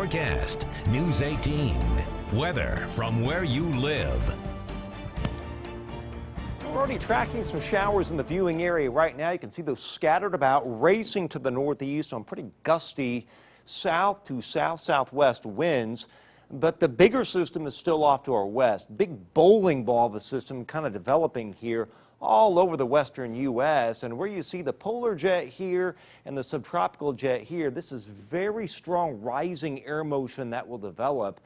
forecast. News 18. Weather from where you live. We're already tracking some showers in the viewing area right now. You can see those scattered about, racing to the northeast on pretty gusty south to south-southwest winds. But the bigger system is still off to our west. Big bowling ball of a system kind of developing here all over the western U.S. And where you see the polar jet here and the subtropical jet here, this is very strong rising air motion that will develop.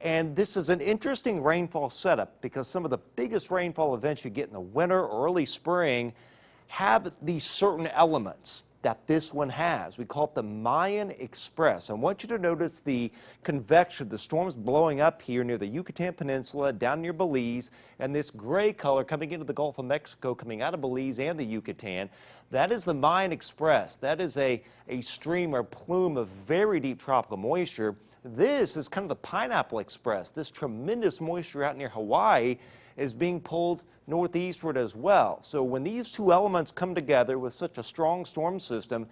And this is an interesting rainfall setup because some of the biggest rainfall events you get in the winter or early spring have these certain elements that this one has. We call it the Mayan Express. I want you to notice the convection, the storms blowing up here near the Yucatan Peninsula, down near Belize, and this gray color coming into the Gulf of Mexico, coming out of Belize and the Yucatan. That is the Mayan Express. That is a stream or plume of very deep tropical moisture. This is kind of the Pineapple Express. This tremendous moisture out near Hawaii is being pulled northeastward as well. So when these two elements come together with such a strong storm system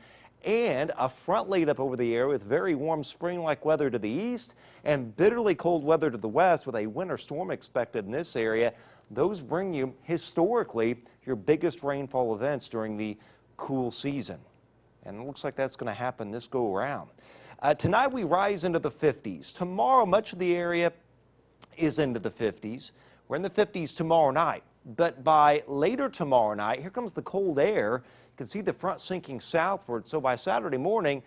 and a front laid up over the area with very warm spring-like weather to the east and bitterly cold weather to the west with a winter storm expected in this area, those bring you historically your biggest rainfall events during the cool season. And it looks like that's going to happen this go around. Tonight we rise into the 50s. Tomorrow much of the area is into the 50s. We're in the 50s tomorrow night, but by later tomorrow night, here comes the cold air. You can see the front sinking southward, so by Saturday morning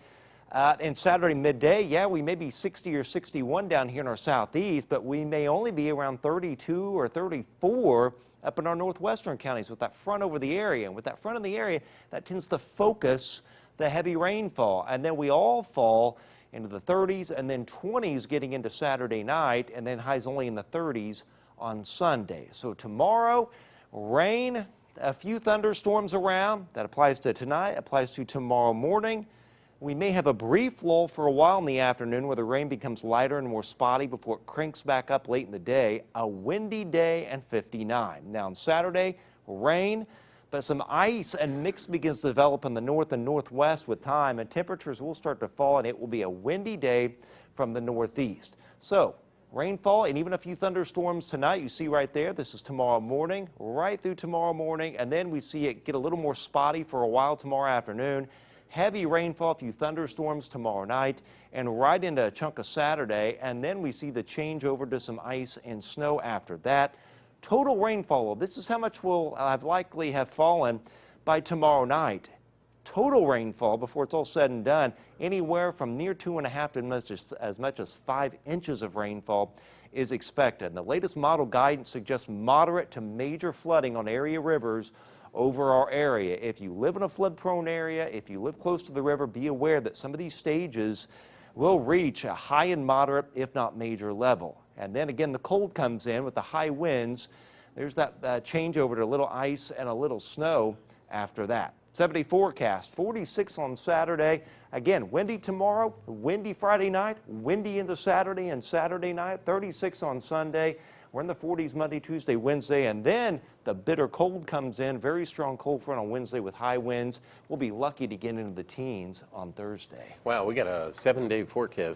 and Saturday midday, yeah, we may be 60 or 61 down here in our southeast, but we may only be around 32 or 34 up in our northwestern counties with that front over the area. And with that front in the area, that tends to focus the heavy rainfall, and then we all fall into the 30s and then 20s getting into Saturday night, and then highs only in the 30s on Sunday. So tomorrow, rain, a few thunderstorms around. That applies to tonight, applies to tomorrow morning. We may have a brief lull for a while in the afternoon where the rain becomes lighter and more spotty before it cranks back up late in the day. A windy day and 59. Now on Saturday, rain, but some ice and mix begins to develop in the north and northwest with time, and temperatures will start to fall, and it will be a windy day from the northeast. So rainfall and even a few thunderstorms tonight. You see right there, this is tomorrow morning, right through tomorrow morning, and then we see it get a little more spotty for a while tomorrow afternoon. Heavy rainfall, a few thunderstorms tomorrow night, and right into a chunk of Saturday, and then we see the change over to some ice and snow after that. Total rainfall, this is how much will likely have fallen by tomorrow night. Total rainfall, before it's all said and done, anywhere from near 2.5 to as much as 5 inches of rainfall is expected. And the latest model guidance suggests moderate to major flooding on area rivers over our area. If you live in a flood-prone area, if you live close to the river, be aware that some of these stages will reach a high and moderate, if not major level. And then again, the cold comes in with the high winds. There's that changeover to a little ice and a little snow after that. 70 forecast, 46 on Saturday. Again, windy tomorrow, windy Friday night, windy into Saturday and Saturday night, 36 on Sunday. We're in the 40s Monday, Tuesday, Wednesday, and then the bitter cold comes in. Very strong cold front on Wednesday with high winds. We'll be lucky to get into the teens on Thursday. Wow, we got a 7-day forecast.